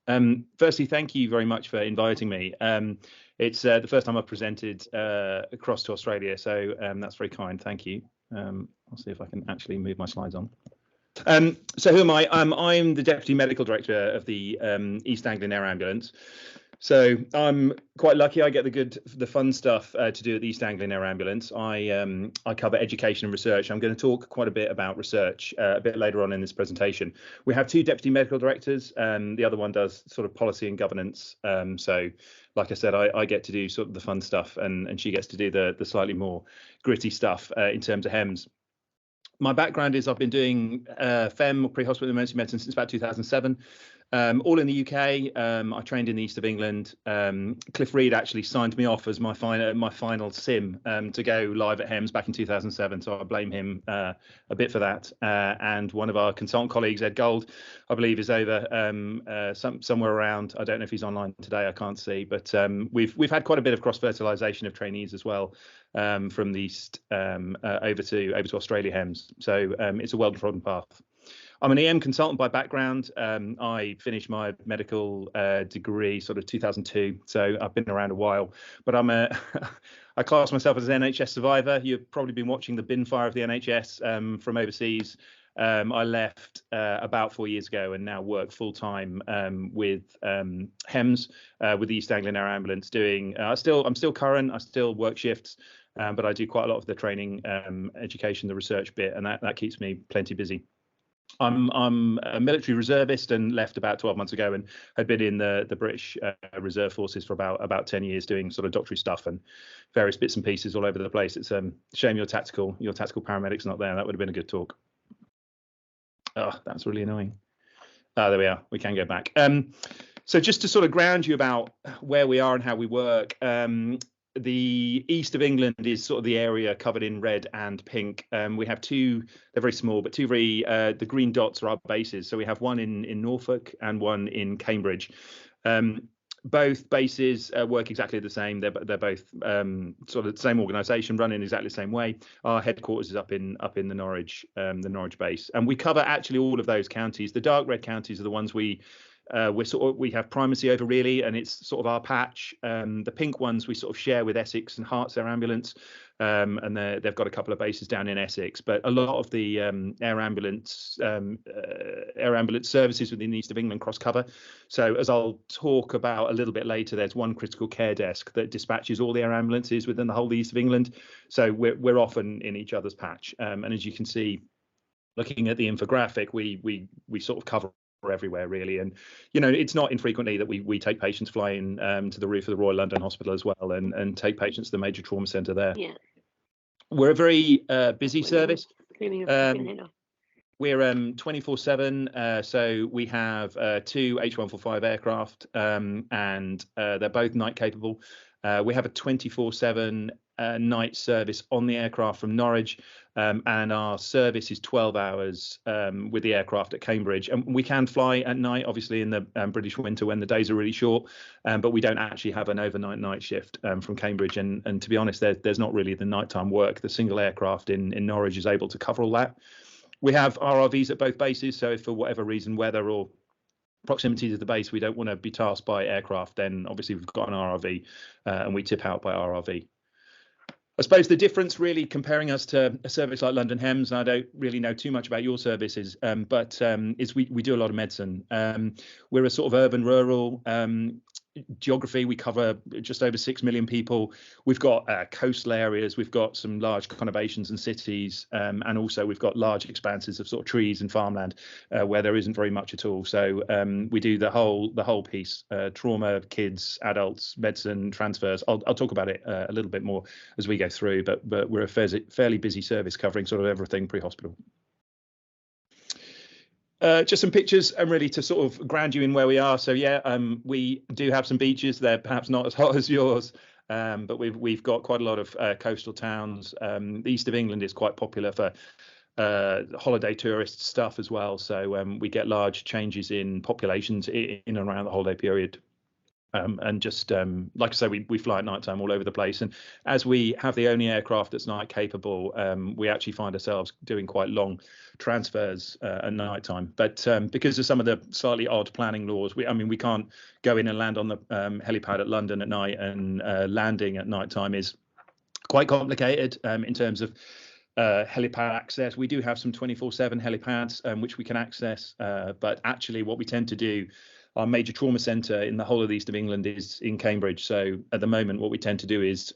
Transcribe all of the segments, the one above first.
Firstly, thank you very much for inviting me. It's the first time I've presented across to Australia, so that's very kind. Thank you. I'll see if I can actually move my slides on. So who am I? I'm the Deputy Medical Director of the East Anglia Air Ambulance. So I'm quite lucky. I get the fun stuff to do at the East Anglia Air Ambulance. I cover education and research. I'm going to talk quite a bit about research a bit later on in this presentation. We have two deputy medical directors. The other one does sort of policy and governance. So, like I said, I get to do sort of the fun stuff, and she gets to do the slightly more gritty stuff in terms of HEMS. My background is I've been doing FEM, pre-hospital emergency medicine, since about 2007. All in the UK. I trained in the east of England. Cliff Reed actually signed me off as my final sim to go live at HEMS back in 2007. So I blame him a bit for that. And one of our consultant colleagues, Ed Gold, I believe is over somewhere around. I don't know if he's online today. I can't see. But we've had quite a bit of cross-fertilisation of trainees as well from the east over to Australia HEMS. So it's a well-trodden path. I'm an EM consultant by background. I finished my medical degree sort of 2002, so I've been around a while. But I class myself as an NHS survivor. You've probably been watching the bin fire of the NHS from overseas. I left about 4 years ago and now work full time with HEMS with the East Anglia Air Ambulance. I'm still current. I still work shifts, but I do quite a lot of the training, education, the research bit, and that keeps me plenty busy. I'm a military reservist and left about 12 months ago, and had been in the British Reserve Forces for about 10 years doing sort of doctorate stuff and various bits and pieces all over the place. It's a shame your tactical paramedic's not there. That would have been a good talk. Oh, that's really annoying. There we are. We can go back. So just to sort of ground you about where we are and how we work, the east of England is sort of the area covered in red and pink. We have two, they're very small, but two very, the green dots are our bases. So we have one in Norfolk and one in Cambridge. Both bases work exactly the same. They're both sort of the same organisation, run in exactly the same way. Our headquarters is up in the Norwich base, and we cover actually all of those counties. The dark red counties are the ones we have primacy over, really, and it's sort of our patch. The pink ones we sort of share with Essex and Herts Air Ambulance, and they've got a couple of bases down in Essex. But a lot of the air ambulance services within the east of England cross cover. So as I'll talk about a little bit later, there's one critical care desk that dispatches all the air ambulances within the whole east of England. So we're often in each other's patch, and as you can see, looking at the infographic, we sort of cover everywhere, really. And it's not infrequently that we take patients flying to the roof of the Royal London Hospital as well, and take patients to the major trauma centre there. Yeah. We're a very busy service. We're 24/7, so we have two H145 aircraft, and they're both night capable. We have a 24/7 night service on the aircraft from Norwich, and our service is 12 hours with the aircraft at Cambridge. And we can fly at night, obviously, in the British winter when the days are really short, but we don't actually have an overnight night shift from Cambridge. And to be honest, there's not really the nighttime work. The single aircraft in Norwich is able to cover all that. We have RRVs at both bases, so if for whatever reason, weather or proximity to the base, we don't want to be tasked by aircraft, then obviously we've got an RRV, and we tip out by RRV. I suppose the difference, really, comparing us to a service like London HEMS, and I don't really know too much about your services, but is we do a lot of medicine. We're a sort of urban-rural geography. We cover just over 6 million people. We've got coastal areas. We've got some large conurbations and cities, and also we've got large expanses of sort of trees and farmland where there isn't very much at all. So we do the whole piece: trauma, kids, adults, medicine, transfers. I'll talk about it a little bit more as we go through, but we're a fairly busy service covering sort of everything pre-hospital. Just some pictures, and really to sort of ground you in where we are. So yeah, we do have some beaches. They're perhaps not as hot as yours, but we've got quite a lot of coastal towns. The east of England is quite popular for holiday tourist stuff as well. So we get large changes in populations in and around the holiday period. And just like I say, we fly at night time all over the place. And as we have the only aircraft that's night capable, we actually find ourselves doing quite long transfers at night time. But because of some of the slightly odd planning laws, we can't go in and land on the helipad at London at night, and landing at night time is quite complicated in terms of helipad access. We do have some 24/7 helipads which we can access, but actually what we tend to do, our major trauma centre in the whole of the east of England is in Cambridge. So at the moment, what we tend to do is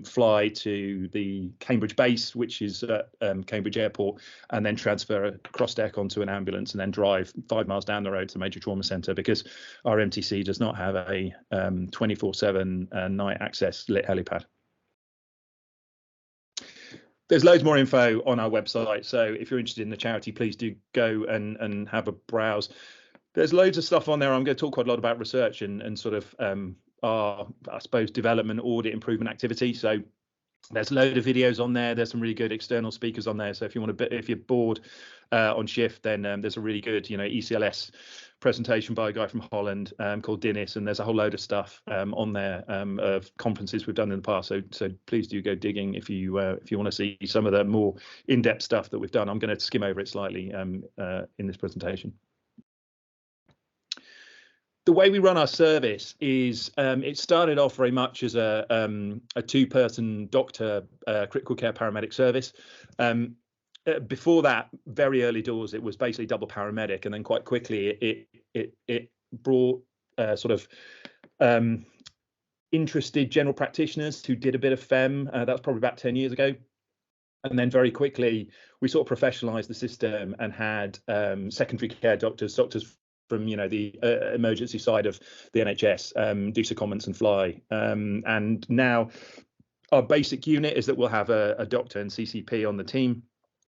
fly to the Cambridge base, which is at Cambridge Airport, and then transfer across deck onto an ambulance and then drive 5 miles down the road to the major trauma centre, because our MTC does not have a 24/7 night access lit helipad. There's loads more info on our website, so if you're interested in the charity, please do go and have a browse. There's loads of stuff on there. I'm going to talk quite a lot about research and sort of our, I suppose, development, audit, improvement activity. So there's a load of videos on there. There's some really good external speakers on there. So if you want to, if you're bored on shift, then there's a really good, ECLS presentation by a guy from Holland called Dennis, and there's a whole load of stuff on there of conferences we've done in the past. So please do go digging if you want to see some of the more in-depth stuff that we've done. I'm going to skim over it slightly in this presentation. The way we run our service is it started off very much as a 2-person doctor critical care paramedic service. Before that, very early doors, it was basically double paramedic, and then quite quickly it brought sort of interested general practitioners who did a bit of FEM. That was probably about 10 years ago. And then very quickly we sort of professionalized the system and had secondary care doctors from the emergency side of the NHS do secondments and fly. And now our basic unit is that we'll have a doctor and CCP on the team.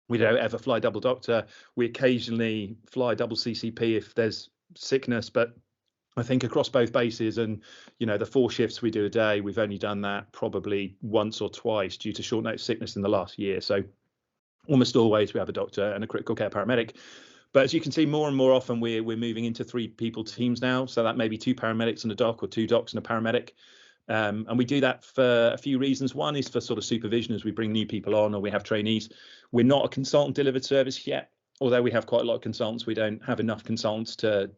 We don't ever fly double doctor. We occasionally fly double CCP if there's sickness, but I think across both bases and the 4 shifts we do a day, we've only done that probably once or twice due to short notice sickness in the last year. So almost always we have a doctor and a critical care paramedic. But as you can see, more and more often we're moving into 3-people teams now. So that may be 2 paramedics and a doc, or 2 docs and a paramedic. And we do that for a few reasons. One is for sort of supervision as we bring new people on, or we have trainees. We're not a consultant delivered service yet, although we have quite a lot of consultants. We don't have enough consultants to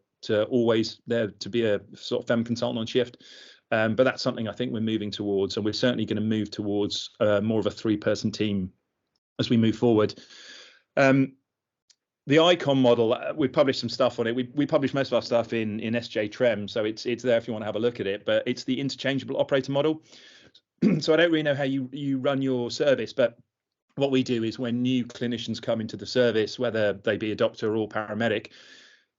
always there to be a sort of FEM consultant on shift. But that's something I think we're moving towards, and we're certainly going to move towards more of a 3-person team as we move forward. The ICON model, we published some stuff on it. We publish most of our stuff in SJ Trem, so it's there if you want to have a look at it. But it's the interchangeable operator model. So I don't really know how you run your service, but what we do is when new clinicians come into the service, whether they be a doctor or paramedic,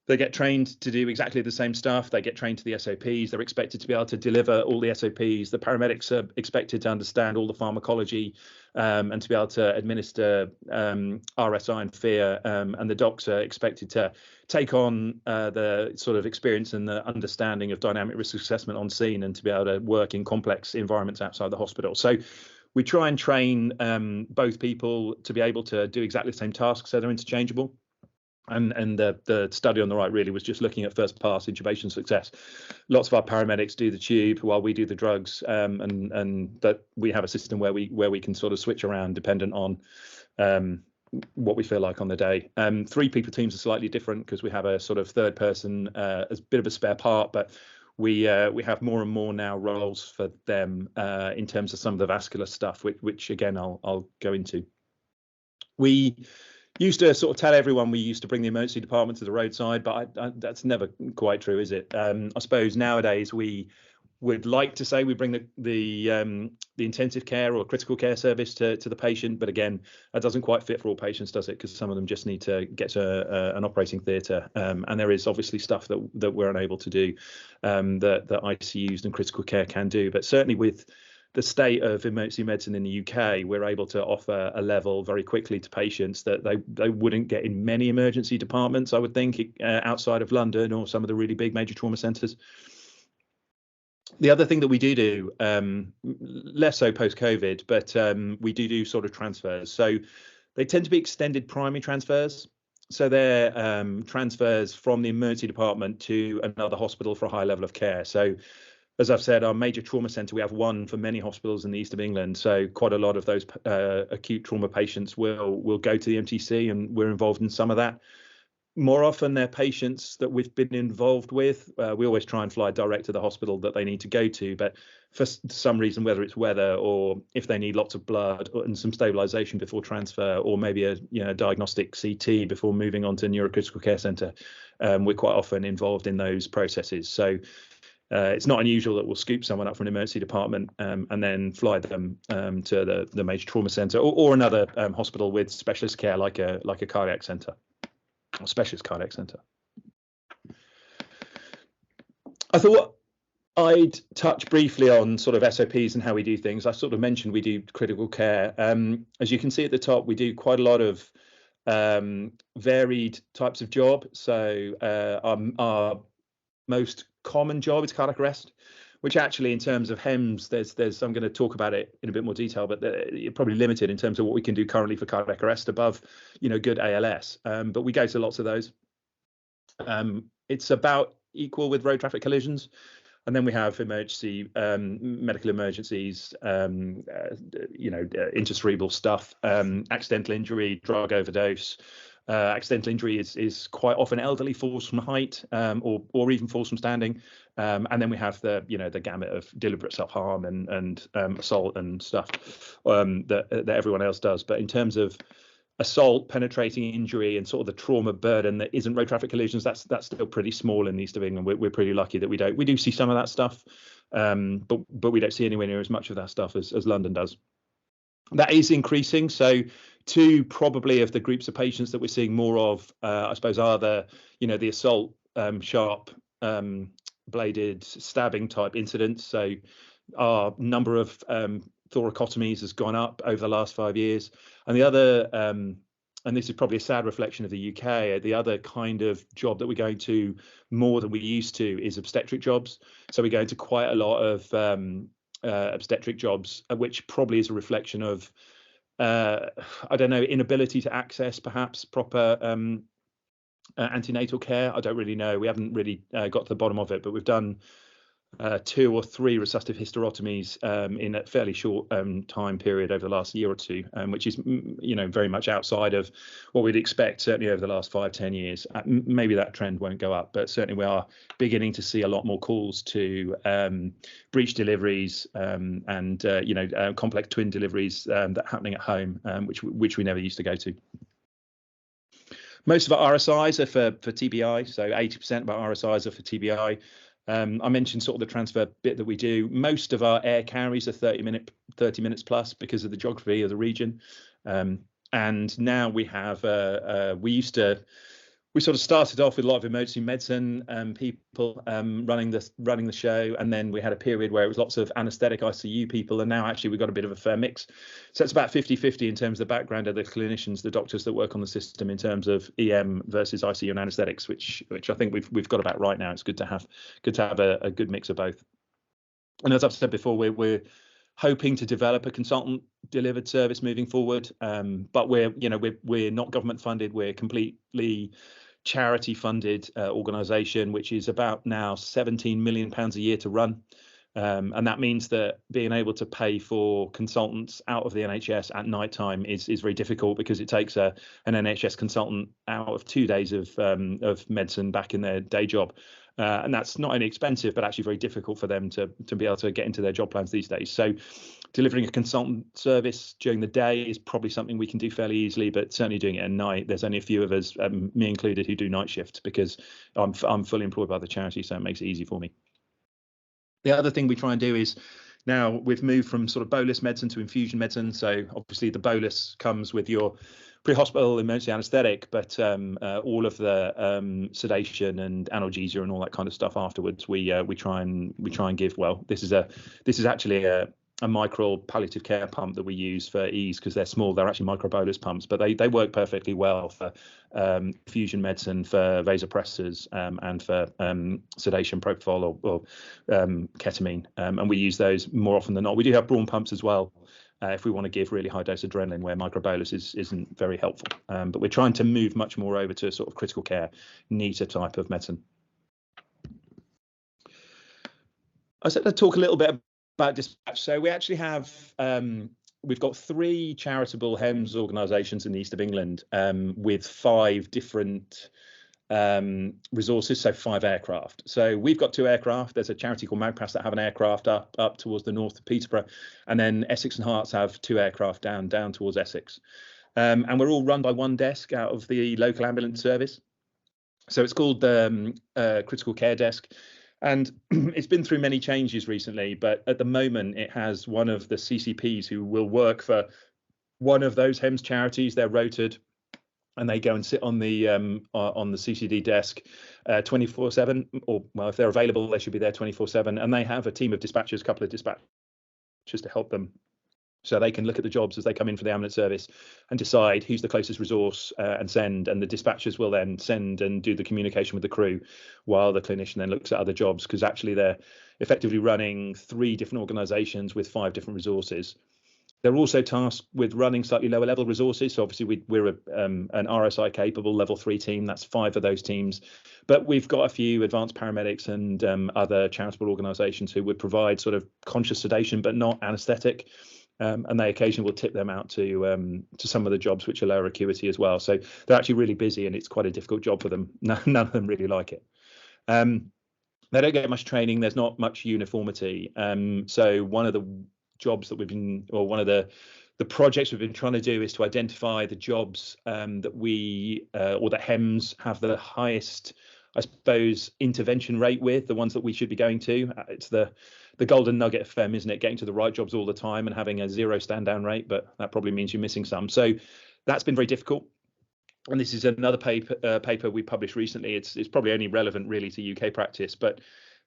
they get trained to do exactly the same stuff. They get trained to the SOPs. They're expected to be able to deliver all the SOPs. The paramedics are expected to understand all the pharmacology and to be able to administer RSI and fear. And the docs are expected to take on the sort of experience and the understanding of dynamic risk assessment on scene, and to be able to work in complex environments outside the hospital. So we try and train both people to be able to do exactly the same tasks, so they're interchangeable. And the study on the right really was just looking at first pass intubation success. Lots of our paramedics do the tube while we do the drugs, and that we have a system where we can sort of switch around dependent on what we feel like on the day. 3-people teams are slightly different because we have a sort of 3rd person as a bit of a spare part, but we have more and more now roles for them in terms of some of the vascular stuff, which again I'll go into. We used to sort of tell everyone we used to bring the emergency department to the roadside, but that's never quite true, is it? I suppose nowadays we would like to say we bring the intensive care or critical care service to the patient, but again, that doesn't quite fit for all patients, does it? Because some of them just need to get to an operating theatre, and there is obviously stuff that we're unable to do that ICUs and critical care can do. But certainly with the state of emergency medicine in the UK, we're able to offer a level very quickly to patients that they wouldn't get in many emergency departments, I would think, outside of London or some of the really big major trauma centres. The other thing that we do, less so post-COVID, but we do sort of transfers. So they tend to be extended primary transfers. So they're transfers from the emergency department to another hospital for a high level of care. So as I've said, our major trauma centre, we have one for many hospitals in the east of England. So quite a lot of those acute trauma patients will go to the MTC, and we're involved in some of that. More often, they're patients that we've been involved with. We always try and fly direct to the hospital that they need to go to, but for some reason, whether it's weather or if they need lots of blood and some stabilisation before transfer, or maybe a diagnostic CT before moving on to neurocritical care centre, we're quite often involved in those processes. So it's not unusual that we'll scoop someone up from an emergency department and then fly them to the major trauma centre or another hospital with specialist care like a cardiac centre. Or specialist cardiac centre. I thought I'd touch briefly on sort of SOPs and how we do things. I sort of mentioned we do critical care. As you can see at the top, we do quite a lot of varied types of job. So our most common job is cardiac arrest, which actually in terms of HEMS, there's I'm going to talk about it in a bit more detail, but you're probably limited in terms of what we can do currently for cardiac arrest above, good ALS. But we go to lots of those. It's about equal with road traffic collisions. And then we have emergency, medical emergencies, intracerebral stuff, accidental injury, drug overdose. Accidental injury is quite often elderly falls from height or even falls from standing. And then we have the gamut of deliberate self-harm and assault and stuff that everyone else does. But in terms of assault, penetrating injury, and sort of the trauma burden that isn't road traffic collisions, that's still pretty small in the east of England. We're pretty lucky that we do see some of that stuff, but we don't see anywhere near as much of that stuff as London does. That is increasing. So two probably of the groups of patients that we're seeing more of, I suppose, are the assault, sharp bladed stabbing type incidents. So our number of thoracotomies has gone up over the last 5 years. And the other, and this is probably a sad reflection of the UK, the other kind of job that we're going to more than we used to is obstetric jobs. So we go into quite a lot of obstetric jobs, which probably is a reflection of, I don't know, inability to access perhaps proper antenatal care. I don't really know. We haven't really got to the bottom of it, but we've done 2 or 3 resuscitive hysterotomies in a fairly short time period over the last year or two, which is very much outside of what we'd expect, certainly over the last 5-10 years. Maybe that trend won't go up, but certainly we are beginning to see a lot more calls to breech deliveries and complex twin deliveries that are happening at home, which we never used to go to. Most of our RSIs are for TBI, so 80% of our RSIs are for TBI. I mentioned sort of the transfer bit that we do. Most of our air carries are 30 minutes plus because of the geography of the region. And now we have, we sort of started off with a lot of emergency medicine people running the show, and then we had a period where it was lots of anaesthetic ICU people, and now actually we've got a bit of a fair mix. So it's about 50-50 in terms of the background of the clinicians, the doctors that work on the system in terms of EM versus ICU and anaesthetics, which I think we've got about right now. It's good to have a good mix of both. And as I've said before, we're hoping to develop a consultant delivered service moving forward, but we're not government funded. We're completely charity funded organisation, which is about now £17 million a year to run, and that means that being able to pay for consultants out of the NHS at night time is very difficult, because it takes an NHS consultant out of 2 days of medicine back in their day job. And that's not only expensive, but actually very difficult for them to be able to get into their job plans these days. So delivering a consultant service during the day is probably something we can do fairly easily, but certainly doing it at night, there's only a few of us, me included, who do night shifts, because I'm fully employed by the charity, so it makes it easy for me. The other thing we try and do is, now we've moved from sort of bolus medicine to infusion medicine. So obviously the bolus comes with your pre-hospital emergency anaesthetic, but all of the sedation and analgesia and all that kind of stuff afterwards, we try and give. Well, this is actually a micro palliative care pump that we use for ease, because they're small. They're actually microbolus pumps, but they work perfectly well for infusion medicine, for vasopressors, and for sedation, propofol or ketamine, and we use those more often than not. We do have Braun pumps as well, if we want to give really high dose adrenaline, where microbolus isn't very helpful, but we're trying to move much more over to sort of critical care, neater type of medicine. I said I'd talk a little bit about dispatch. So we actually have we've got 3 charitable HEMS organisations in the east of England with 5 different resources, so 5 aircraft. So we've got 2 aircraft. There's a charity called Magpas that have an aircraft up towards the north of Peterborough, and then Essex and Herts have 2 aircraft down towards Essex. And we're all run by 1 desk out of the local ambulance service. So it's called the critical care desk. And it's been through many changes recently, but at the moment it has one of the CCPs who will work for one of those HEMS charities. They're rotated, and they go and sit on the CCD desk 24/7, or well, if they're available, they should be there 24/7. And they have a team of dispatchers, a couple of dispatchers to help them, so they can look at the jobs as they come in for the ambulance service and decide who's the closest resource and send. And the dispatchers will then send and do the communication with the crew, while the clinician then looks at other jobs, because actually they're effectively running 3 different organisations with 5 different resources. They're also tasked with running slightly lower level resources. So obviously we're an RSI capable level 3 team. That's 5 of those teams. But we've got a few advanced paramedics and other charitable organisations who would provide sort of conscious sedation, but not anaesthetic. And they occasionally will tip them out to some of the jobs which are lower acuity as well. So they're actually really busy, and it's quite a difficult job for them. None of them really like it. They don't get much training. There's not much uniformity. So one of the jobs that we've been, or one of the projects we've been trying to do, is to identify the jobs that we or that HEMS have the highest, I suppose, intervention rate with, the ones that we should be going to. It's the golden nugget of FEM, isn't it? Getting to the right jobs all the time and having a 0 stand down rate, but that probably means you're missing some. So that's been very difficult. And this is another paper we published recently. It's probably only relevant really to UK practice, but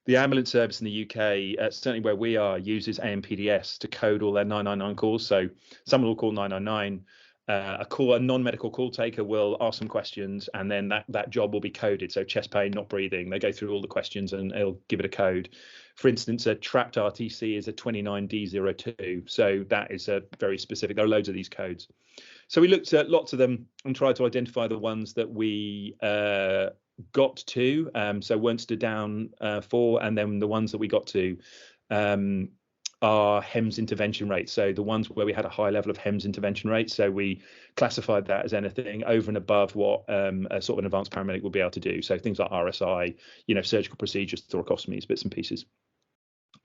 the ambulance service in the UK, certainly where we are, uses AMPDS to code all their 999 calls. So someone will call 999. A non-medical call taker will ask some questions, and then that job will be coded. So chest pain, not breathing. They go through all the questions and it'll give it a code. For instance, a trapped RTC is a 29D02. So that is a very specific. There are loads of these codes. So we looked at lots of them and tried to identify the ones that we got to, so weren't stood down for, and then the ones that we got to are HEMS intervention rates. So the ones where we had a high level of HEMS intervention rate. So we classified that as anything over and above what a sort of an advanced paramedic will be able to do. So things like RSI, surgical procedures, thoracostomies, bits and pieces.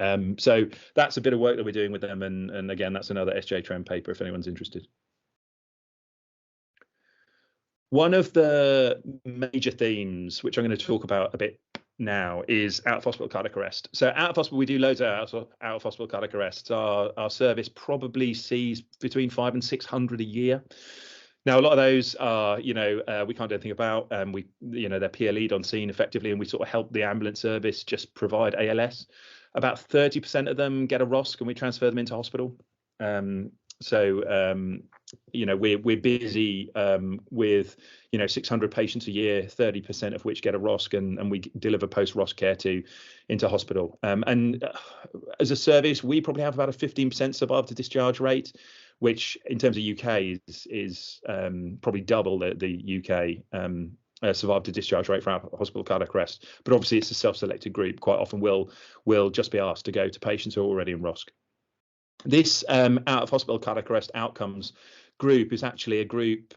So that's a bit of work that we're doing with them. And again, that's another SJ Trend paper if anyone's interested. One of the major themes, which I'm going to talk about a bit now, is out of hospital cardiac arrest. So out of hospital, we do loads of out of hospital cardiac arrests. Our service probably sees between 500 and 600 a year. Now, a lot of those are, we can't do anything about. They're PLE'd on scene effectively, and we sort of help the ambulance service just provide ALS. About 30% of them get a ROSC, and we transfer them into hospital. We're busy with 600 patients a year, 30% of which get a ROSC, and we deliver post-ROSC care into hospital. And as a service, we probably have about a 15% survival to discharge rate, which in terms of UK is probably double the UK survival to discharge rate for our hospital cardiac arrest. But obviously it's a self-selected group. Quite often we'll just be asked to go to patients who are already in ROSC. This out of hospital cardiac arrest outcomes group is actually a group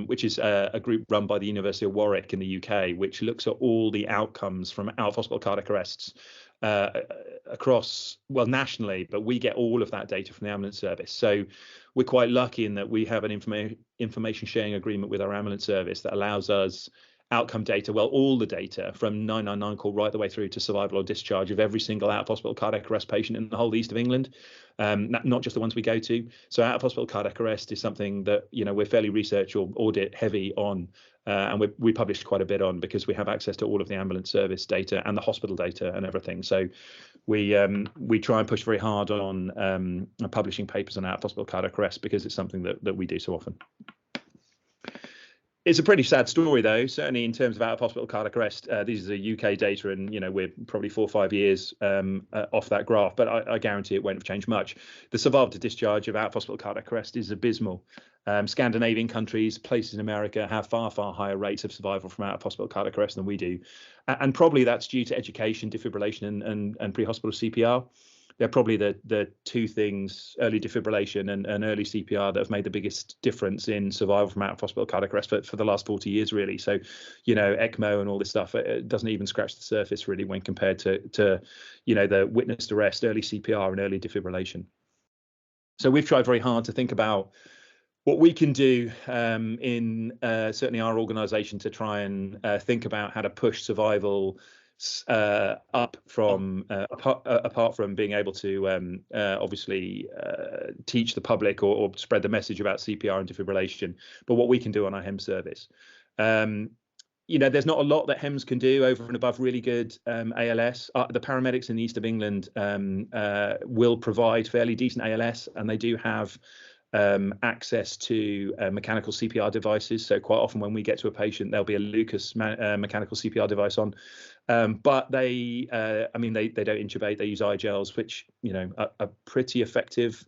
which is a group run by the University of Warwick in the UK, which looks at all the outcomes from out of hospital cardiac arrests across, well, nationally, but we get all of that data from the ambulance service. So we're quite lucky in that we have an information sharing agreement with our ambulance service that allows us outcome data, well, all the data from 999 call right the way through to survival or discharge of every single out of hospital cardiac arrest patient in the whole east of England, not just the ones we go to. So out of hospital cardiac arrest is something that we're fairly research or audit heavy on, and we publish quite a bit on, because we have access to all of the ambulance service data and the hospital data and everything. So we try and push very hard on publishing papers on out of hospital cardiac arrest, because it's something that we do so often. It's a pretty sad story, though, certainly in terms of out-of-hospital cardiac arrest. These are UK data, and we're probably 4 or 5 years off that graph, but I guarantee it won't have changed much. The survival to discharge of out-of-hospital cardiac arrest is abysmal. Scandinavian countries, places in America have far, far higher rates of survival from out-of-hospital cardiac arrest than we do. And probably that's due to education, defibrillation, and pre-hospital CPR. They're probably the two things, early defibrillation and early CPR, that have made the biggest difference in survival from out-of-hospital cardiac arrest for the last 40 years, really. So, ECMO and all this stuff, it doesn't even scratch the surface, really, when compared to the witnessed arrest, early CPR and early defibrillation. So we've tried very hard to think about what we can do in certainly our organisation to try and think about how to push survival up from apart from being able to obviously teach the public or spread the message about CPR and defibrillation, but what we can do on our HEMS service. There's not a lot that HEMS can do over and above really good ALS. The paramedics in the East of England will provide fairly decent ALS, and they do have access to mechanical CPR devices. So quite often when we get to a patient, there'll be a Lucas mechanical CPR device on. But they don't intubate. They use eye gels, which are pretty effective.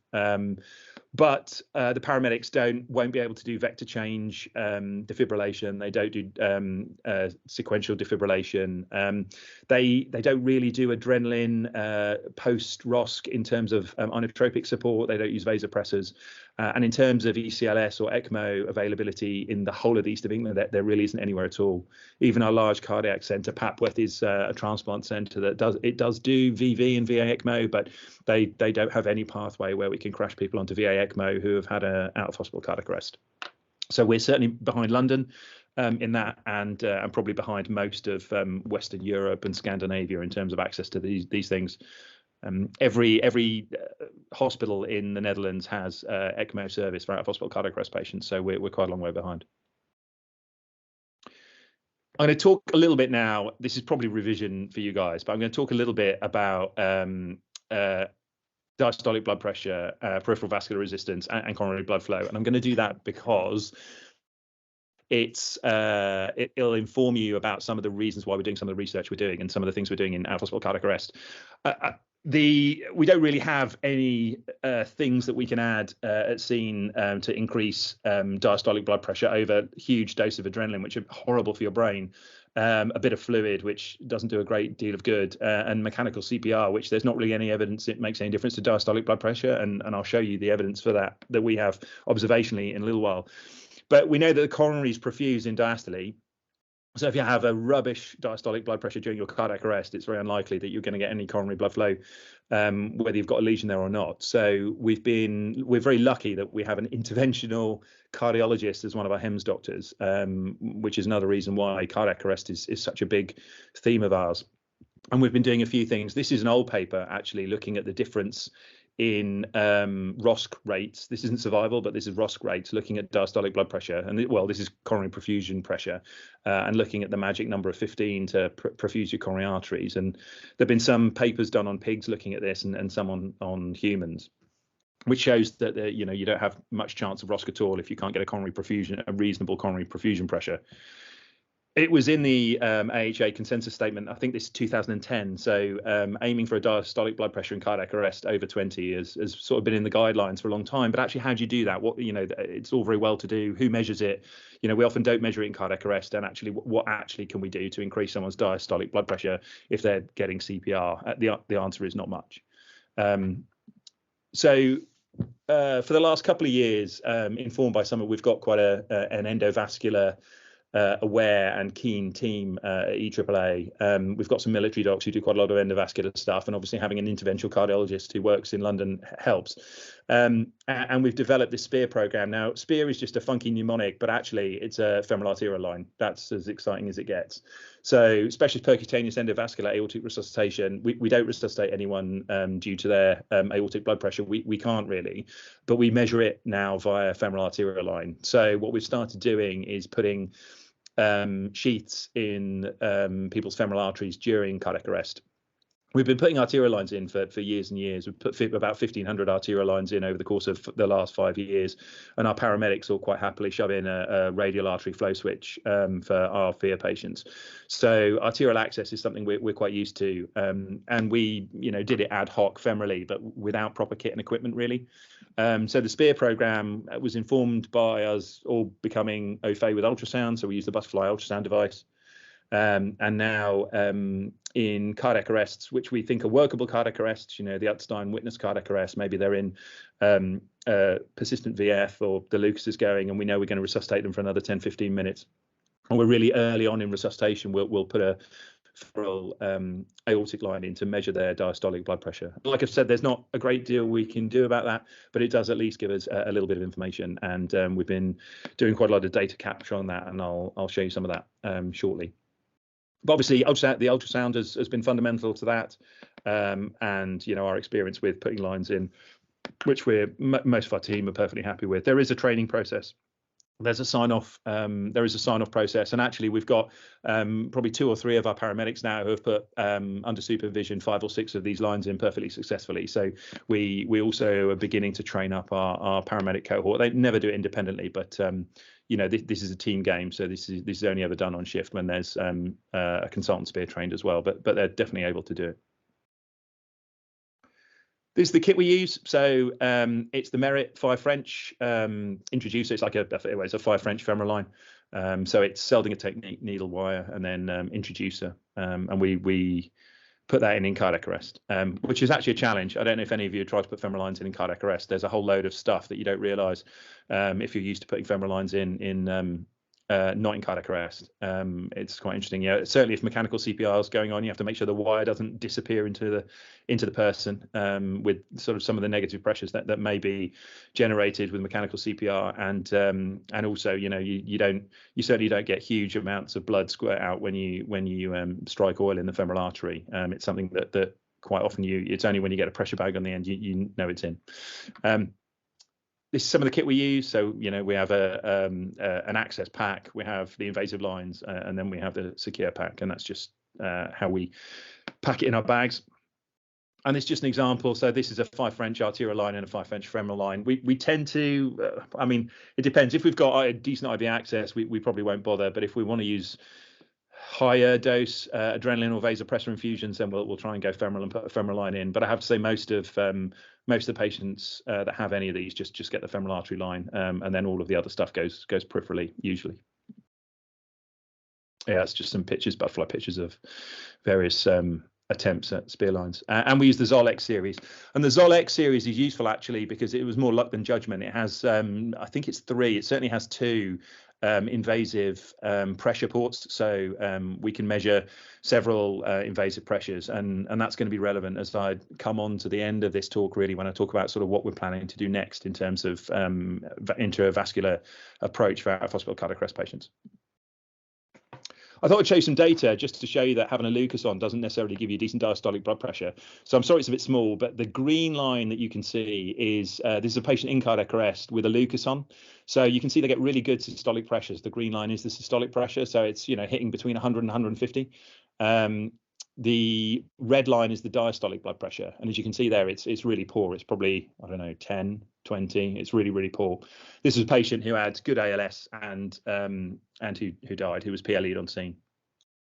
But the paramedics won't be able to do vector change defibrillation. They don't do sequential defibrillation. They don't really do adrenaline post ROSC in terms of inotropic support. They don't use vasopressors. And in terms of ECLS or ECMO availability in the whole of the East of England, there really isn't anywhere at all. Even our large cardiac centre, Papworth, is a transplant centre that does do VV and VA ECMO, but they don't have any pathway where we can crash people onto VA ECMO who have had an out-of-hospital cardiac arrest. So we're certainly behind London in that, and probably behind most of Western Europe and Scandinavia in terms of access to these things. Every hospital in the Netherlands has ECMO service for out-of-hospital cardiac arrest patients, so we're quite a long way behind. I'm going to talk a little bit now. This is probably revision for you guys, but I'm going to talk a little bit about diastolic blood pressure, peripheral vascular resistance, and coronary blood flow. And I'm going to do that because it'll inform you about some of the reasons why we're doing some of the research we're doing and some of the things we're doing in out-of-hospital cardiac arrest. We don't really have any things that we can add at scene to increase diastolic blood pressure over huge dose of adrenaline, which are horrible for your brain, a bit of fluid, which doesn't do a great deal of good, and mechanical CPR, which there's not really any evidence it makes any difference to diastolic blood pressure, and I'll show you the evidence for that we have observationally in a little while. But we know that the coronaries perfuse in diastole. So if you have a rubbish diastolic blood pressure during your cardiac arrest, it's very unlikely that you're going to get any coronary blood flow, whether you've got a lesion there or not. So we're very lucky that we have an interventional cardiologist as one of our HEMS doctors, which is another reason why cardiac arrest is such a big theme of ours. And we've been doing a few things. This is an old paper, actually, looking at the difference in ROSC rates. This isn't survival, but this is ROSC rates, looking at diastolic blood pressure, and this is coronary perfusion pressure, and looking at the magic number of 15 to perfuse your coronary arteries. And there've been some papers done on pigs looking at this, and some on humans, which shows that you don't have much chance of ROSC at all if you can't get a reasonable coronary perfusion pressure. It was in the AHA consensus statement, I think this is 2010. So aiming for a diastolic blood pressure in cardiac arrest over 20 has sort of been in the guidelines for a long time. But actually, how do you do that? It's all very well to do. Who measures it? We often don't measure it in cardiac arrest. And actually, what actually can we do to increase someone's diastolic blood pressure if they're getting CPR? The answer is not much. So for the last couple of years, informed by someone, we've got quite an endovascular aware and keen team at EAAA. We've got some military docs who do quite a lot of endovascular stuff, and obviously having an interventional cardiologist who works in London helps. And we've developed this SPEAR program. Now, SPEAR is just a funky mnemonic, but actually it's a femoral arterial line. That's as exciting as it gets. So specialist percutaneous endovascular aortic resuscitation, we don't resuscitate anyone due to their aortic blood pressure. We can't really, but we measure it now via femoral arterial line. So what we've started doing is putting sheaths in people's femoral arteries during cardiac arrest. We've been putting arterial lines in for years and years. We've put about 1,500 arterial lines in over the course of the last 5 years, and our paramedics will quite happily shove in a radial artery flow switch for our FEAR patients. So arterial access is something we're quite used to, and we did it ad hoc femorally, but without proper kit and equipment really. So the SPEAR program was informed by us all becoming au fait with ultrasound. So we use the butterfly ultrasound device. And now in cardiac arrests, which we think are workable cardiac arrests, the Utstein witness cardiac arrest, maybe they're in persistent VF or the Lucas is going, and we know we're going to resuscitate them for another 10, 15 minutes. And we're really early on in resuscitation. We'll put a femoral aortic line in to measure their diastolic blood pressure. Like I've said, there's not a great deal we can do about that, but it does at least give us a little bit of information. And we've been doing quite a lot of data capture on that, and I'll show you some of that shortly. But obviously, the ultrasound has been fundamental to that, and our experience with putting lines in, which most of our team are perfectly happy with. There is a training process. There's a sign-off. There is a sign-off process, and actually, we've got probably 2 or 3 of our paramedics now who have put under supervision 5 or 6 of these lines in perfectly successfully. So we also are beginning to train up our paramedic cohort. They never do it independently, but this is a team game, so this is only ever done on shift when there's a consultant SPEAR trained as well, but they're definitely able to do it. This is the kit we use. So it's the Merit 5 French introducer. It's like it's a 5 French femoral line. So it's Seldinger technique, needle wire, and then introducer. And we put that in cardiac arrest, which is actually a challenge. I don't know if any of you have tried to put femoral lines in cardiac arrest. There's a whole load of stuff that you don't realise if you're used to putting femoral lines in not in cardiac arrest. It's quite interesting. Certainly if mechanical CPR is going on, you have to make sure the wire doesn't disappear into the person with sort of some of the negative pressures that may be generated with mechanical CPR, and also you certainly don't get huge amounts of blood squirt out when you strike oil in the femoral artery. It's something that quite often it's only when you get a pressure bag on the end you know it's in. This is some of the kit we use. So, we have an access pack, we have the invasive lines, and then we have the secure pack, and that's just how we pack it in our bags. And it's just an example. So this is a 5 French arterial line and a 5 French femoral line. We tend to, it depends. If we've got a decent IV access, we probably won't bother. But if we want to use higher dose adrenaline or vasopressor infusions, then we'll try and go femoral and put a femoral line in. But I have to say most of the patients that have any of these just get the femoral artery line, and then all of the other stuff goes peripherally usually. Yeah, it's just some pictures, butterfly pictures of various attempts at SPEAR lines, and we use the Zol X series. And the Zol X series is useful actually because it was more luck than judgment. It has I think it's 3. It certainly has 2 invasive pressure ports, so we can measure several invasive pressures, and that's going to be relevant as I come on to the end of this talk, really, when I talk about sort of what we're planning to do next in terms of intravascular approach for out-of-hospital cardiac arrest patients. I thought I'd show you some data just to show you that having a Lucas on doesn't necessarily give you decent diastolic blood pressure. So I'm sorry it's a bit small, but the green line that you can see is this is a patient in cardiac arrest with a Lucas on. So you can see they get really good systolic pressures. The green line is the systolic pressure, so it's hitting between 100 and 150. The red line is the diastolic blood pressure, and as you can see there, it's really poor. It's probably, I don't know, 10, 20. It's really, really poor. This is a patient who had good ALS and who died, who was PLE'd on scene.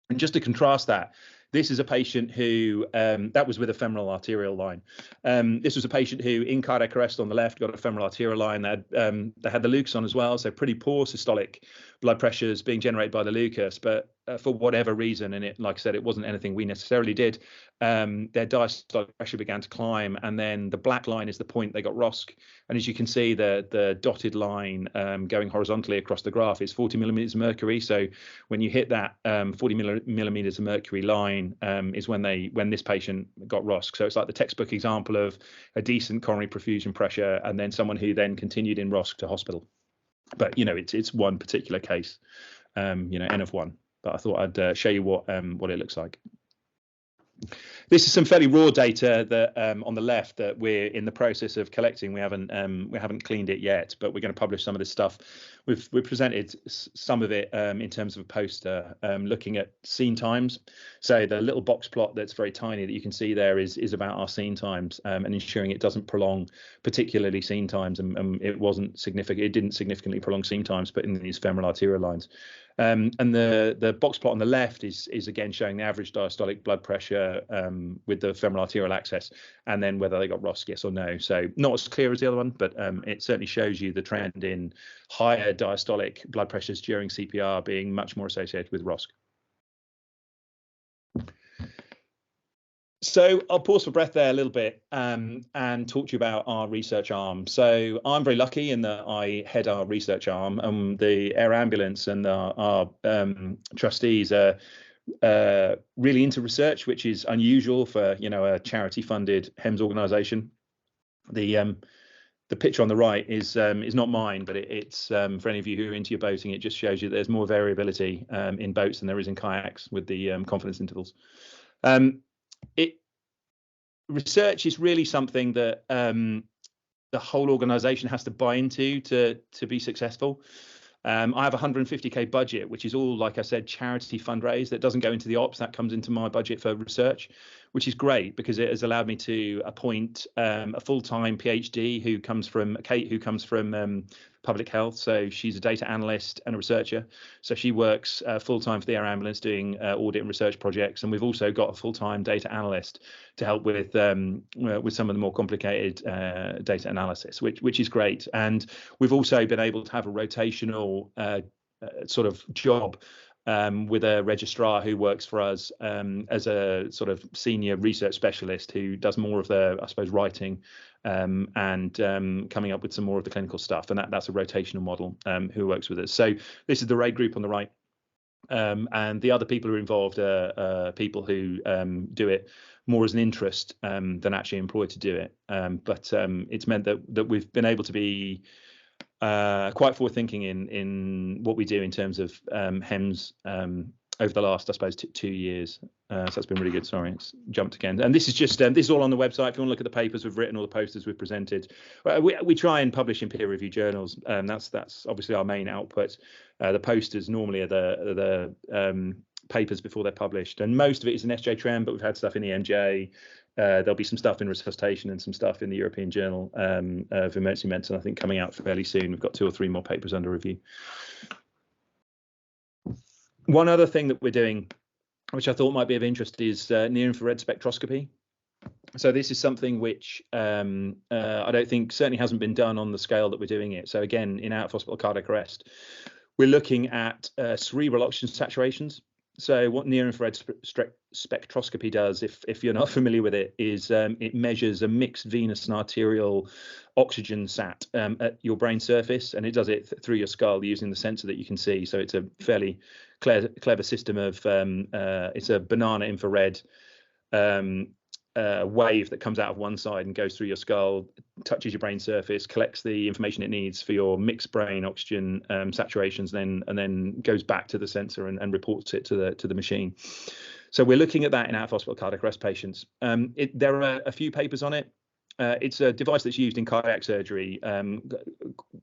And just to contrast that, this is a patient who that was with a femoral arterial line. This was a patient who, in cardiac arrest on the left, got a femoral arterial line. They had the Lucas on as well, so pretty poor systolic blood pressures being generated by the Lucas. But for whatever reason, and like I said, it wasn't anything we necessarily did, their diastolic pressure began to climb, and then the black line is the point they got ROSC. And as you can see, the dotted line going horizontally across the graph is 40 millimeters of mercury. So when you hit that 40 millimeters of mercury line is when this patient got ROSC. So it's like the textbook example of a decent coronary perfusion pressure, and then someone who then continued in ROSC to hospital. But it's one particular case, N of 1. But I thought I'd show you what it looks like. This is some fairly raw data that on the left that we're in the process of collecting. We haven't cleaned it yet, but we're going to publish some of this stuff. We've presented some of it in terms of a poster looking at scene times. So the little box plot that's very tiny that you can see there is about our scene times and ensuring it doesn't prolong particularly scene times, and it wasn't significant. It didn't significantly prolong scene times, but in these femoral arterial lines. And the box plot on the left is again showing the average diastolic blood pressure with the femoral arterial access, and then whether they got ROSC, yes or no. So not as clear as the other one, but it certainly shows you the trend in higher diastolic blood pressures during CPR being much more associated with ROSC. So I'll pause for breath there a little bit and talk to you about our research arm. So I'm very lucky in that I head our research arm, the Air Ambulance and our trustees are really into research, which is unusual for a charity-funded HEMS organisation. The picture on the right is not mine, but it's for any of you who are into your boating, it just shows you there's more variability in boats than there is in kayaks with the confidence intervals. Research is really something that the whole organisation has to buy into to be successful. I have a 150k budget, which is all, like I said, charity fundraise. That doesn't go into the ops. That comes into my budget for research, which is great because it has allowed me to appoint a full-time PhD who comes from Kate, who comes from public health. So she's a data analyst and a researcher. So she works full-time for the Air Ambulance doing audit and research projects. And we've also got a full-time data analyst to help with some of the more complicated data analysis, which is great. And we've also been able to have a rotational sort of job with a registrar who works for us as a sort of senior research specialist who does more of the, I suppose, writing and coming up with some more of the clinical stuff. And that's a rotational model who works with us. So this is the RAID group on the right. And the other people who are involved are people who do it more as an interest than actually employed to do it. But it's meant that we've been able to be quite forward thinking in what we do in terms of HEMS over the last, I suppose, 2 years. So that's been really good. Sorry, it's jumped again. And this is just this is all on the website. If you want to look at the papers we've written, all the posters we've presented, we try and publish in peer-reviewed journals. That's obviously our main output. The posters normally are the papers before they're published, and most of it is in SJ Trem, but we've had stuff in EMJ. There'll be some stuff in resuscitation and some stuff in the European Journal of Emergency Medicine, I think, coming out fairly soon. We've got 2 or 3 more papers under review. One other thing that we're doing, which I thought might be of interest, is near-infrared spectroscopy. So this is something which I don't think certainly hasn't been done on the scale that we're doing it. So again, in out-of-hospital cardiac arrest, we're looking at cerebral oxygen saturations. So what near-infrared spectroscopy does, if you're not familiar with it, is it measures a mixed venous and arterial oxygen sat at your brain surface, and it does it through your skull using the sensor that you can see. So it's a fairly clever system of it's a banana infrared wave that comes out of one side and goes through your skull, touches your brain surface, collects the information it needs for your mixed brain oxygen saturations, and then goes back to the sensor and reports it to the machine. So we're looking at that in out-of-hospital cardiac arrest patients. There are a few papers on it. It's a device that's used in cardiac surgery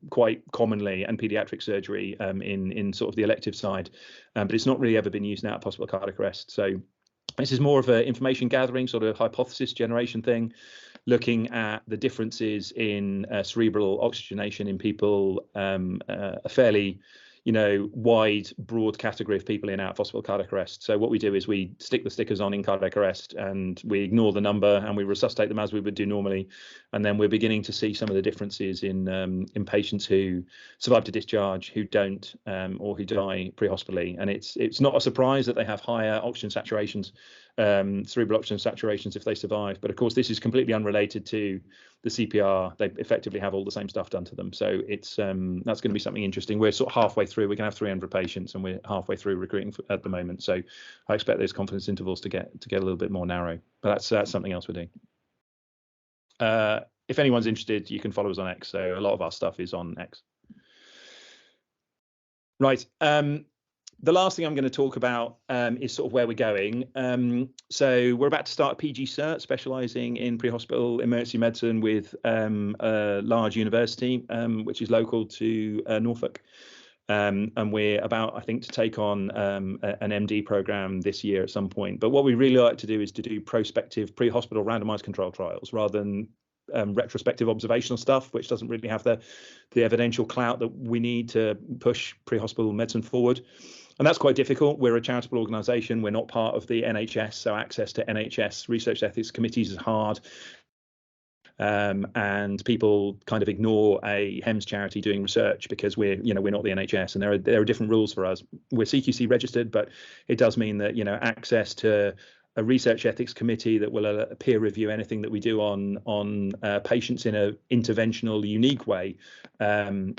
quite commonly, and pediatric surgery in sort of the elective side, but it's not really ever been used in out-of-hospital cardiac arrest. So this is more of an information gathering, sort of hypothesis generation thing, looking at the differences in cerebral oxygenation in people, a fairly, wide, broad category of people in out-of-hospital cardiac arrest. So what we do is we stick the stickers on in cardiac arrest and we ignore the number and we resuscitate them as we would do normally. And then we're beginning to see some of the differences in patients who survive to discharge, who don't, or who die pre-hospitally. And it's not a surprise that they have higher oxygen saturations, cerebral oxygen saturations if they survive. But of course, this is completely unrelated to the CPR. They effectively have all the same stuff done to them. So it's that's going to be something interesting. We're sort of halfway through. We're going to have 300 patients, and we're halfway through recruiting at the moment. So I expect those confidence intervals to get a little bit more narrow. But that's something else we're doing. If anyone's interested, you can follow us on X. So a lot of our stuff is on X. Right. the last thing I'm going to talk about is sort of where we're going. So we're about to start a PG cert specialising in pre-hospital emergency medicine with a large university, which is local to Norfolk. And we're about, I think, to take on an MD program this year at some point. But what we really like to do is to do prospective pre-hospital randomized control trials rather than retrospective observational stuff, which doesn't really have the evidential clout that we need to push pre-hospital medicine forward. And that's quite difficult. We're a charitable organisation. We're not part of the NHS, so access to NHS research ethics committees is hard. And people kind of ignore a HEMS charity doing research because we're not the NHS, and there are different rules for us. We're CQC registered, but it does mean that access to a research ethics committee that will peer review anything that we do on patients in an interventional, unique way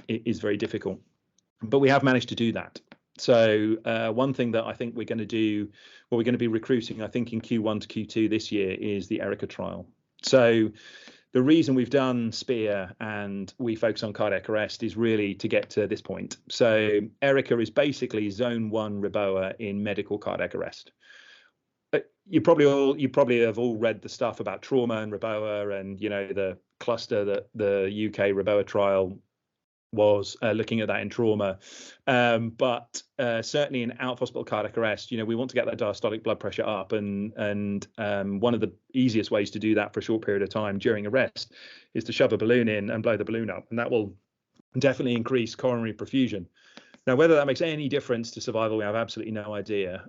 is very difficult. But we have managed to do that. So one thing that I think we're going to do, what we're going to be recruiting, I think in Q1 to Q2 this year, is the ERICA trial. So the reason we've done SPEAR and we focus on cardiac arrest is really to get to this point. So ERICA is basically zone 1 RIBOA in medical cardiac arrest. You probably have all read the stuff about trauma and RIBOA, and the cluster that the UK RIBOA trial was looking at that in trauma, but certainly in out of hospital cardiac arrest, we want to get that diastolic blood pressure up, and one of the easiest ways to do that for a short period of time during arrest is to shove a balloon in and blow the balloon up, and that will definitely increase coronary perfusion. Now, whether that makes any difference to survival, we have absolutely no idea.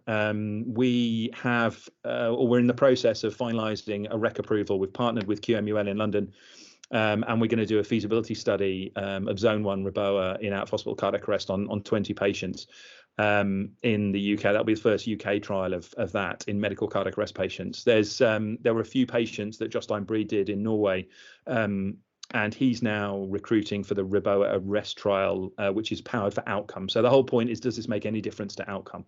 We have, or we're in the process of finalising a REC approval. We've partnered with QMUL in London. And we're going to do a feasibility study of zone 1 RIBOA in out-of-hospital cardiac arrest on 20 patients in the UK. That'll be the first UK trial of that in medical cardiac arrest patients. There were a few patients that Jostein Breed did in Norway, and he's now recruiting for the RIBOA arrest trial, which is powered for outcome. So the whole point is, does this make any difference to outcome?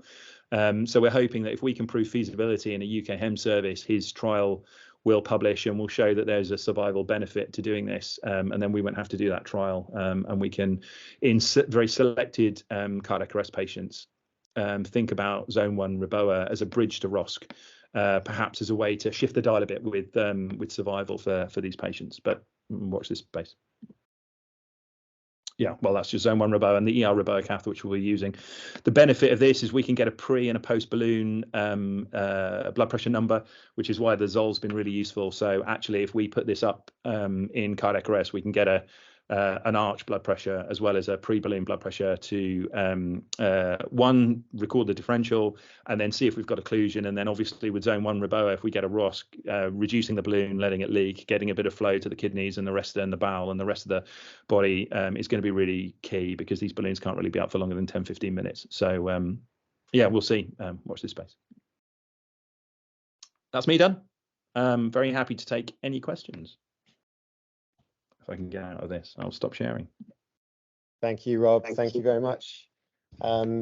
So we're hoping that if we can prove feasibility in a UK HEMS service, his trial will publish and will show that there's a survival benefit to doing this, and then we won't have to do that trial, and we can, in very selected cardiac arrest patients, think about zone 1 RIBOA as a bridge to ROSC, perhaps as a way to shift the dial a bit with survival for these patients. But watch this space. Yeah, well, that's just zone 1 RIBOA and the ER RIBOA catheter, which we'll be using. The benefit of this is we can get a pre and a post balloon blood pressure number, which is why the Zol's been really useful. So actually, if we put this up in cardiac arrest, we can get an arch blood pressure as well as a pre-balloon blood pressure to one, record the differential, and then see if we've got occlusion. And then obviously with zone 1 RIBOA, if we get a ROSC, reducing the balloon, letting it leak, getting a bit of flow to the kidneys and the rest and the bowel and the rest of the body is going to be really key, because these balloons can't really be up for longer than 10-15 minutes. So yeah, we'll see. Watch this space. That's me done. Very happy to take any questions. If I can get out of this, I'll stop sharing. Thank you, Rob. Thank you very much. That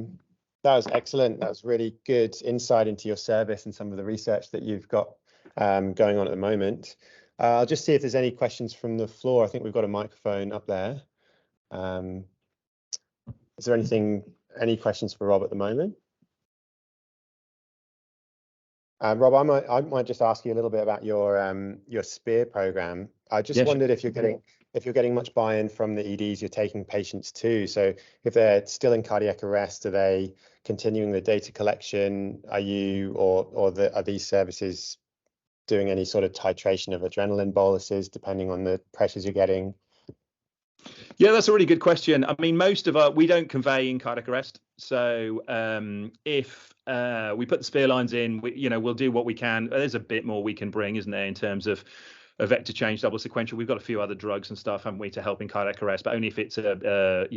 was excellent. That was really good insight into your service and some of the research that you've got going on at the moment. I'll just see if there's any questions from the floor. I think we've got a microphone up there. Is there any questions for Rob at the moment? Rob, I might just ask you a little bit about your SPEAR program. I just wondered if you're getting much buy-in from the EDs you're taking patients to. So if they're still in cardiac arrest, are they continuing the data collection? Are you are these services doing any sort of titration of adrenaline boluses depending on the pressures you're getting? Yeah, that's a really good question. I mean, most of we don't convey in cardiac arrest. So if we put the SPEAR lines in, we'll do what we can. There's a bit more we can bring, isn't there, in terms of a vector change, double sequential. We've got a few other drugs and stuff, haven't we, to help in cardiac arrest, but only if it's a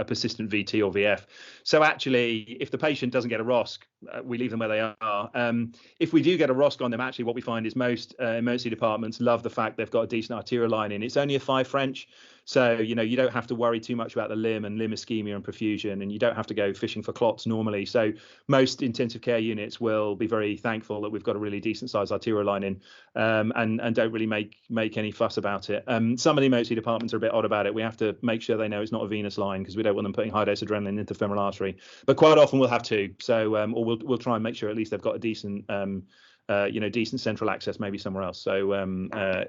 persistent VT or VF. So actually, if the patient doesn't get a ROSC, we leave them where they are. If we do get a ROSC on them, actually what we find is most emergency departments love the fact they've got a decent arterial lining. It's only a 5 French, so you don't have to worry too much about the limb and limb ischemia and perfusion, and you don't have to go fishing for clots normally. So most intensive care units will be very thankful that we've got a really decent sized arterial lining, and don't really make any fuss about it. Some of the emergency departments are a bit odd about it. We have to make sure they know it's not a venous line because we don't want them putting high dose adrenaline into femoral artery. But quite often we'll have two. So or we'll try and make sure at least they've got a decent decent central access maybe somewhere else. So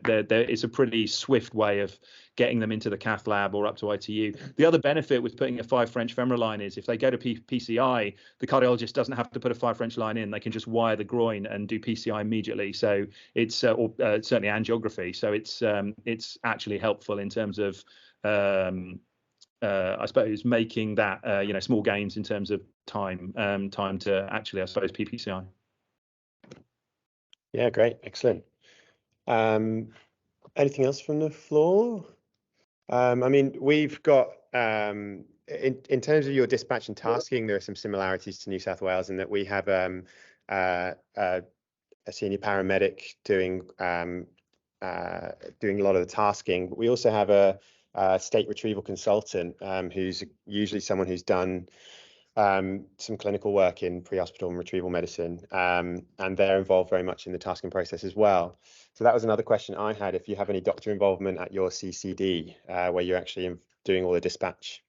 it's a pretty swift way of getting them into the cath lab or up to ITU. The other benefit with putting a 5 French femoral line is if they go to PCI, the cardiologist doesn't have to put a 5 French line in. They can just wire the groin and do PCI immediately. So it's certainly angiography. So it's actually helpful in terms of I suppose making that small gains in terms of time to actually, I suppose, PPCI. Yeah, great, excellent. Anything else from the floor? I mean, we've got in terms of your dispatch and tasking, there are some similarities to New South Wales in that we have a senior paramedic doing a lot of the tasking, but we also have a state retrieval consultant who's usually someone who's done some clinical work in pre-hospital and retrieval medicine, and they're involved very much in the tasking process as well. So that was another question I had, if you have any doctor involvement at your CCD where you're actually doing all the dispatch.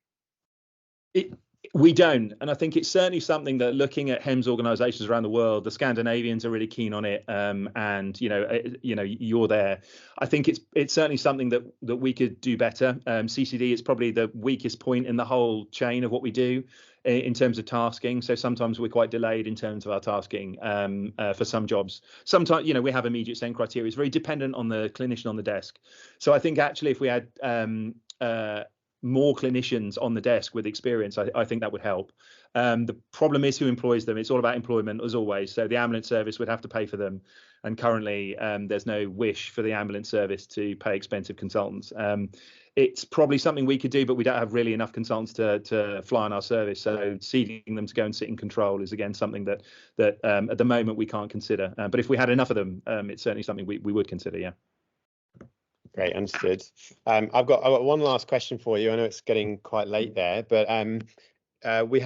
We don't, and I think it's certainly something that, looking at HEMS organisations around the world, the Scandinavians are really keen on it, and you're there. I think it's certainly something that we could do better. CCD is probably the weakest point in the whole chain of what we do in terms of tasking. So sometimes we're quite delayed in terms of our tasking for some jobs. Sometimes we have immediate send criteria. It's very dependent on the clinician on the desk. So I think actually if we had more clinicians on the desk with experience, I think that would help. The problem is who employs them. It's all about employment, as always. So the ambulance service would have to pay for them, and currently there's no wish for the ambulance service to pay expensive consultants. It's probably something we could do, but we don't have really enough consultants to fly on our service. So seeding them to go and sit in control is again something that at the moment we can't consider. But if we had enough of them, it's certainly something we would consider. Yeah. Great, understood. I've got one last question for you. I know it's getting quite late there, but we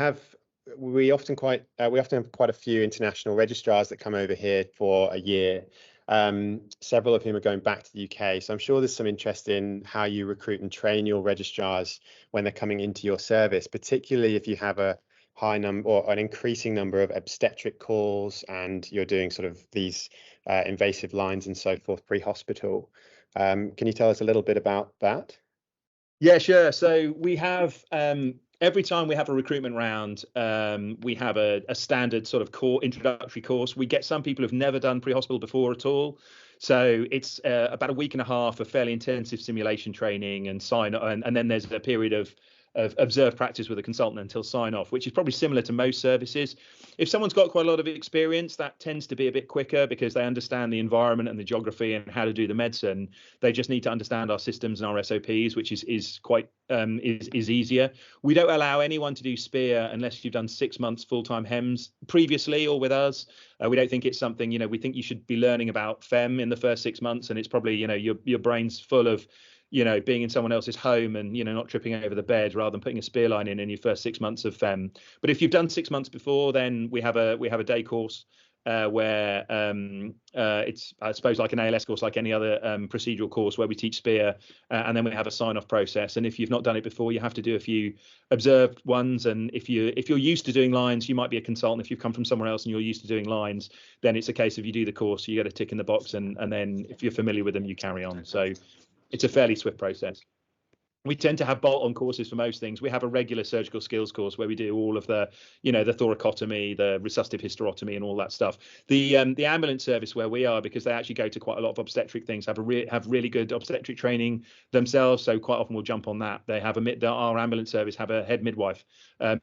often have quite a few international registrars that come over here for a year. Several of whom are going back to the UK. So I'm sure there's some interest in how you recruit and train your registrars when they're coming into your service, particularly if you have a high number or an increasing number of obstetric calls and you're doing sort of these invasive lines and so forth pre-hospital. Can you tell us a little bit about that? Yeah, sure. So we have every time we have a recruitment round, we have a standard sort of introductory course. We get some people who've never done pre-hospital before at all. So it's about a week and a half of fairly intensive simulation training and and then there's a period of observed practice with a consultant until sign off, which is probably similar to most services. If someone's got quite a lot of experience, that tends to be a bit quicker because they understand the environment and the geography and how to do the medicine. They just need to understand our systems and our SOPs, which is quite easier. We don't allow anyone to do SPEAR unless you've done 6 months full-time HEMS previously or with us. We don't think it's something, we think you should be learning about FEM in the first 6 months, and it's probably, your brain's full of being in someone else's home and, not tripping over the bed rather than putting a spear line in your first 6 months of FEM. But if you've done 6 months before, then we have a day course where it's, I suppose, like an ALS course, like any other procedural course where we teach SPEAR, and then we have a sign-off process. And if you've not done it before, you have to do a few observed ones. And if you're used to doing lines, you might be a consultant. If you've come from somewhere else and you're used to doing lines, then it's a case of you do the course, you get a tick in the box, and then if you're familiar with them, you carry on. So it's a fairly swift process. We tend to have bolt-on courses for most things. We have a regular surgical skills course where we do all of the, the thoracotomy, the resuscitive hysterotomy, and all that stuff. The ambulance service where we are, because they actually go to quite a lot of obstetric things, have really good obstetric training themselves. So quite often we'll jump on that. They have our ambulance service have a head midwife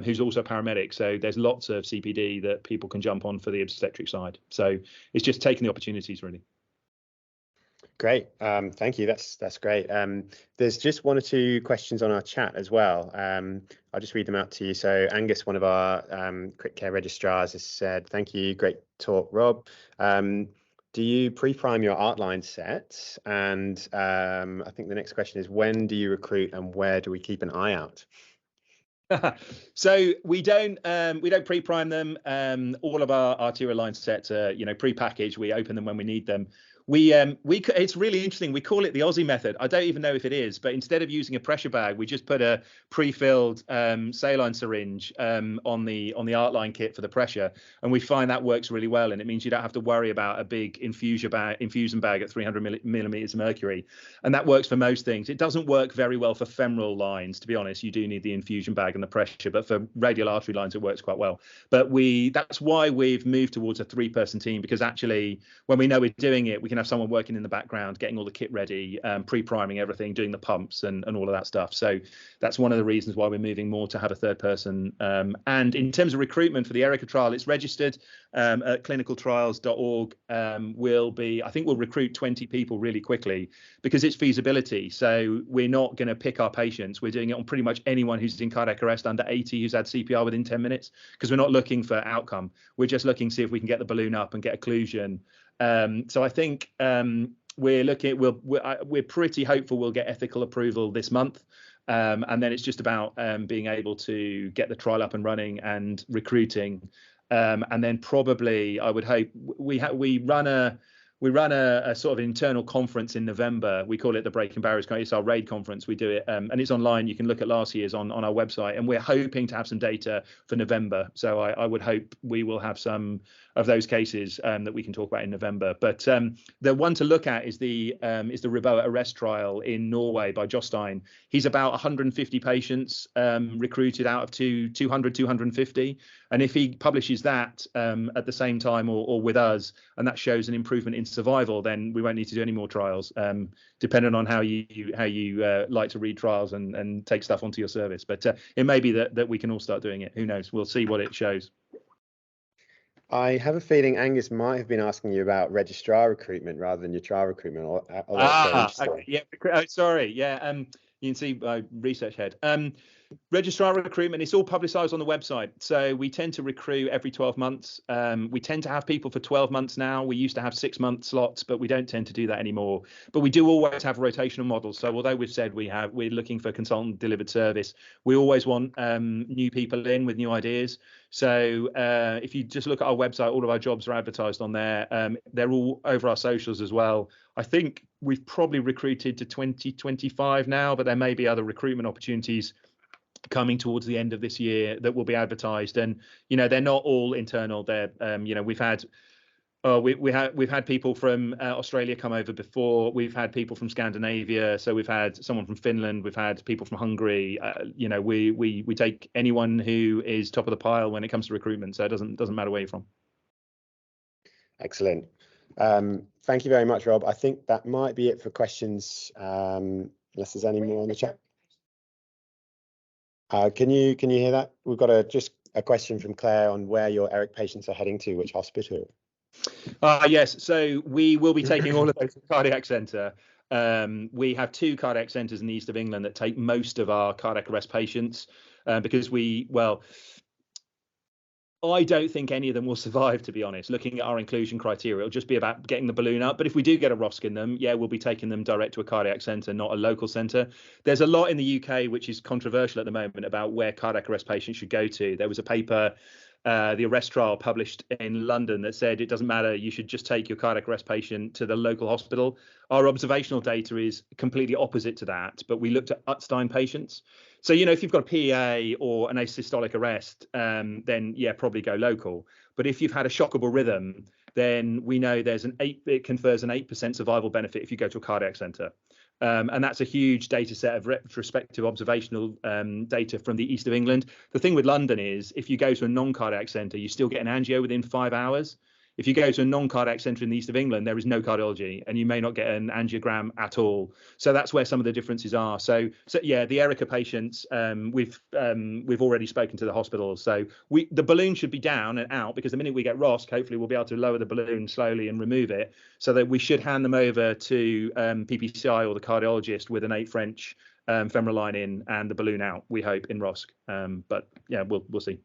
who's also a paramedic. So there's lots of CPD that people can jump on for the obstetric side. So it's just taking the opportunities, really. Great. Thank you. That's great. There's just one or two questions on our chat as well. I'll just read them out to you. So Angus, one of our quick care registrars, has said, thank you. Great talk, Rob. Do you pre-prime your outline sets? And I think the next question is, when do you recruit and where do we keep an eye out? So we don't pre-prime them. All of our arterial line sets are, pre-packaged. We open them when we need them. It's really interesting. We call it the Aussie method. I don't even know if it is, but instead of using a pressure bag, we just put a pre-filled saline syringe on the outline kit for the pressure, and we find that works really well. And it means you don't have to worry about a big infusion bag at 300 millimeters of mercury, and that works for most things. It doesn't work very well for femoral lines, to be honest. You do need the infusion bag and the pressure, but for radial artery lines, it works quite well. But that's why we've moved towards a 3-person team, because actually, when we know we're doing it, we can have someone working in the background, getting all the kit ready, pre-priming everything, doing the pumps and all of that stuff. So that's one of the reasons why we're moving more to have a 3rd person. And in terms of recruitment for the ERICA trial, it's registered at clinicaltrials.org. I think we'll recruit 20 people really quickly because it's feasibility. So we're not going to pick our patients. We're doing it on pretty much anyone who's in cardiac arrest under 80 who's had CPR within 10 minutes, because we're not looking for outcome. We're just looking to see if we can get the balloon up and get occlusion. So I think we're pretty hopeful we'll get ethical approval this month, and then it's just about being able to get the trial up and running and recruiting, and then probably I would hope we run a sort of internal conference in November. We call it the Breaking Barriers. It's our RAID conference. We do it, and it's online. You can look at last year's on our website, and we're hoping to have some data for November. So I would hope we will have some of those cases that we can talk about in November. But the one to look at is the Reboa arrest trial in Norway by Jostein. He's about 150 patients recruited out of 250. And if he publishes that at the same time or with us, and that shows an improvement in survival, then we won't need to do any more trials, depending on how you like to read trials and take stuff onto your service. But it may be that we can all start doing it. Who knows? We'll see what it shows. I have a feeling Angus might have been asking you about registrar recruitment rather than your trial recruitment. Okay. Yeah. Oh, sorry. Yeah. You can see my research head. Registrar recruitment, it's all publicised on the website. So we tend to recruit every 12 months. We tend to have people for 12 months now. We used to have 6-month slots, but we don't tend to do that anymore. But we do always have rotational models. So although we've said we're looking for consultant delivered service, we always want new people in with new ideas. So if you just look at our website, all of our jobs are advertised on there. They're all over our socials as well. I think we've probably recruited to 2025 now, but there may be other recruitment opportunities coming towards the end of this year that will be advertised. And they're not all internal. They're we've had people from Australia come over before. We've had people from Scandinavia. So we've had someone from Finland. We've had people from Hungary. We take anyone who is top of the pile when it comes to recruitment. So it doesn't matter where you're from. Excellent. Thank you very much, Rob. I think that might be it for questions, unless there's any more in the chat. Can you hear that? We've got just a question from Claire on where your ERIC patients are heading to, which hospital. Yes, so we will be taking all of those to the cardiac centre. We have 2 cardiac centres in the east of England that take most of our cardiac arrest patients because I don't think any of them will survive, to be honest. Looking at our inclusion criteria, it'll just be about getting the balloon up. But if we do get a ROSC in them, we'll be taking them direct to a cardiac centre, not a local centre. There's a lot in the UK which is controversial at the moment about where cardiac arrest patients should go to. There was a paper, the arrest trial, published in London that said it doesn't matter, you should just take your cardiac arrest patient to the local hospital. Our observational data is completely opposite to that, but we looked at Utstein patients. So, if you've got a PEA or an asystolic arrest, then probably go local. But if you've had a shockable rhythm, then we know it confers an 8% survival benefit if you go to a cardiac centre. And that's a huge data set of retrospective observational data from the east of England. The thing with London is if you go to a non-cardiac centre, you still get an angio within 5 hours. If you go to a non-cardiac centre in the east of England, there is no cardiology, and you may not get an angiogram at all. So that's where some of the differences are. So yeah, the Erica patients, we've already spoken to the hospitals. So the balloon should be down and out, because the minute we get ROSC, hopefully we'll be able to lower the balloon slowly and remove it, so that we should hand them over to PPCI or the cardiologist with an 8 French femoral line in and the balloon out, we hope, in ROSC. But yeah, we'll see.